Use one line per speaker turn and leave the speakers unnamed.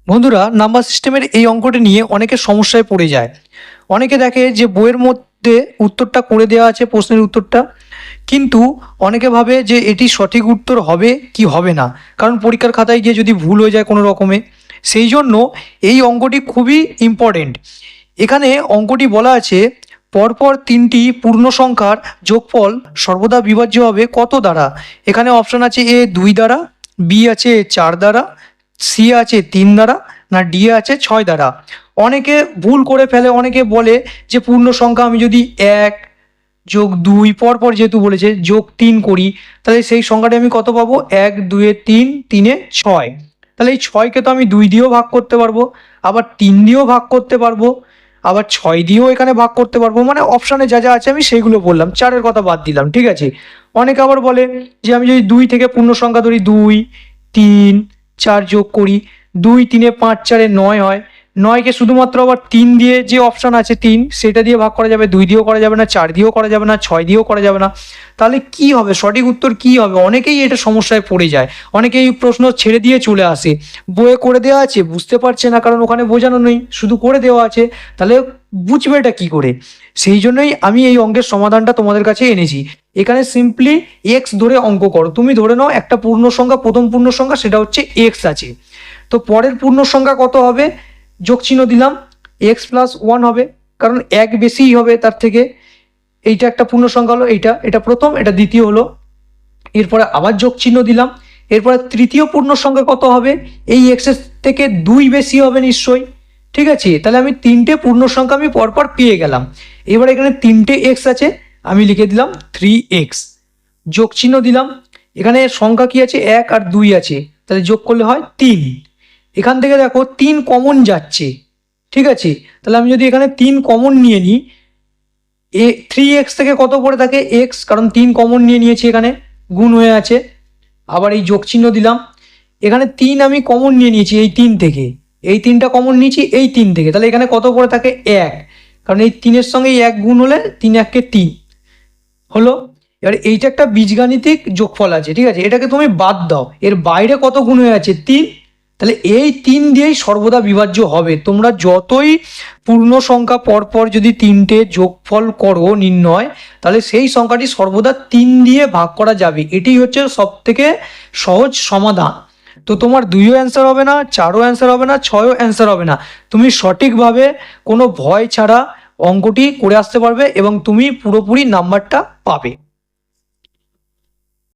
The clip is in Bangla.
বন্ধুরা, নাম্বার সিস্টেমের এই অঙ্কটি নিয়ে অনেকে সমস্যায় পড়ে যায়। অনেকে দেখে যে বইয়ের মধ্যে উত্তরটা করে দেওয়া আছে, প্রশ্নের উত্তরটা, কিন্তু অনেকে ভাবে যে এটি সঠিক উত্তর হবে কি হবে না, কারণ পরীক্ষার খাতায় গিয়ে যদি ভুল হয়ে যায় কোনো রকমে। সেই জন্য এই অঙ্কটি খুবই ইম্পর্টেন্ট। এখানে অঙ্কটি বলা আছে, পরপর তিনটি পূর্ণ সংখ্যার যোগফল সর্বদা বিভাজ্য হবে কত দ্বারা। এখানে অপশন আছে এ 2 দ্বারা, বি আছে 4 দ্বারা, সি আছে 3 দ্বারা, না ডি আছে 6 দ্বারা। অনেকে ভুল করে ফেলে, অনেকে বলে যে পূর্ণ সংখ্যা আমি যদি 1+2 পরপর যেহেতু বলেছে +3 করি, তাহলে সেই সংখ্যাটি আমি কত পাবো? 1 2 3, 3 6। তাহলে এই 6কে তো আমি 2 দিয়েও ভাগ করতে পারবো, আবার 3 দিয়েও ভাগ করতে পারবো, আবার 6 দিয়েও এখানে ভাগ করতে পারবো। মানে অপশানে যা যা আছে আমি সেইগুলো বললাম, 4-এর কথা বাদ দিলাম, ঠিক আছে। অনেকে আবার বলে যে আমি যদি 2 থেকে পূর্ণ সংখ্যা ধরি, 2 3 4 যোগ করি, 2 3 5 4 9 হয়। 9কে শুধুমাত্র আবার 3 দিয়ে, যে অপশান আছে 3, সেটা দিয়ে ভাগ করা যাবে, 2 দিয়েও করা যাবে না, 4 দিয়েও করা যাবে না, 6 দিয়েও করা যাবে না। তাহলে কি হবে, সঠিক উত্তর কি হবে? অনেকেই এটা সমস্যায় পড়ে যায়, অনেকেই প্রশ্ন ছেড়ে দিয়ে চলে আসে। বইয়ে করে দেওয়া আছে, বুঝতে পারছে না, কারণ ওখানে বোঝানো নেই, শুধু করে দেওয়া আছে, তাহলে বুঝবে এটা কী করে? সেই জন্যই আমি এই অঙ্কের সমাধানটা তোমাদের কাছে এনেছি। এখানে সিম্পলি এক্স ধরে অঙ্ক করো। তুমি ধরে নাও একটা পূর্ণ সংখ্যা, প্রথম পূর্ণ সংখ্যা সেটা হচ্ছে এক্স আছে, তো পরের পূর্ণ সংখ্যা কত হবে? যোগ চিহ্ন দিলাম, এক্স প্লাস 1 হবে, কারণ এক বেশিই হবে তার থেকে। এইটা একটা পূর্ণ সংখ্যা হলো, এটা প্রথম, এটা দ্বিতীয় হলো। এরপরে আবার যোগ চিহ্ন দিলাম, এরপরে তৃতীয় পূর্ণ সংখ্যা কত হবে? এই এক্সের থেকে 2 বেশি হবে নিশ্চয়ই, ঠিক আছে। তাহলে আমি 3টে পূর্ণ সংখ্যা আমি পরপর পেয়ে গেলাম। এবার এখানে 3টে এক্স আছে, আমি লিখে দিলাম 3x, যোগ চিহ্ন দিলাম। এখানে সংখ্যা কি আছে? 1 আর 2 আছে, তাহলে যোগ করলে হয় 3। এখান থেকে দেখো 3 কমন যাচ্ছে, ঠিক আছে। তাহলে আমি যদি এখানে 3 কমন নিয়ে নিই, 3x থেকে কত পড়ে থাকে? x, কারণ 3 কমন নিয়ে নিয়েছি, এখানে গুণ হয়ে আছে। আবার এই যোগ চিহ্ন দিলাম, এখানে 3 আমি কমন নিয়ে নিয়েছি এই 3 থেকে, এই 3টা কমন নিয়েছি এই 3 থেকে, তাহলে এখানে কত পড়ে থাকে? 1, কারণ এই 3-এর সঙ্গে 1 গুণ হলে 3 1 3 হলো। এবার এইটা একটা বীজগাণিতিক যোগফল আছে, ঠিক আছে, এটাকে তুমি বাদ দাও, এর বাইরে কত গুণ হয়ে আছে? 3। তাহলে এই 3 দিয়েই সর্বদা বিভাজ্য হবে। তোমরা যতই পূর্ণ সংখ্যা পরপর যদি 3টে যোগফল করো নির্ণয়, তাহলে সেই সংখ্যাটি সর্বদা 3 দিয়ে ভাগ করা যাবে। এটি হচ্ছে সবথেকে সহজ সমাধান। তো তোমার 2ও অ্যান্সার হবে না, 4ও অ্যান্সার হবে না, 6ও অ্যান্সার হবে না। তুমি সঠিকভাবে কোনো ভয় ছাড়া অঙ্কটি করে আসতে পারবে এবং তুমি পুরোপুরি নাম্বারটা পাবে।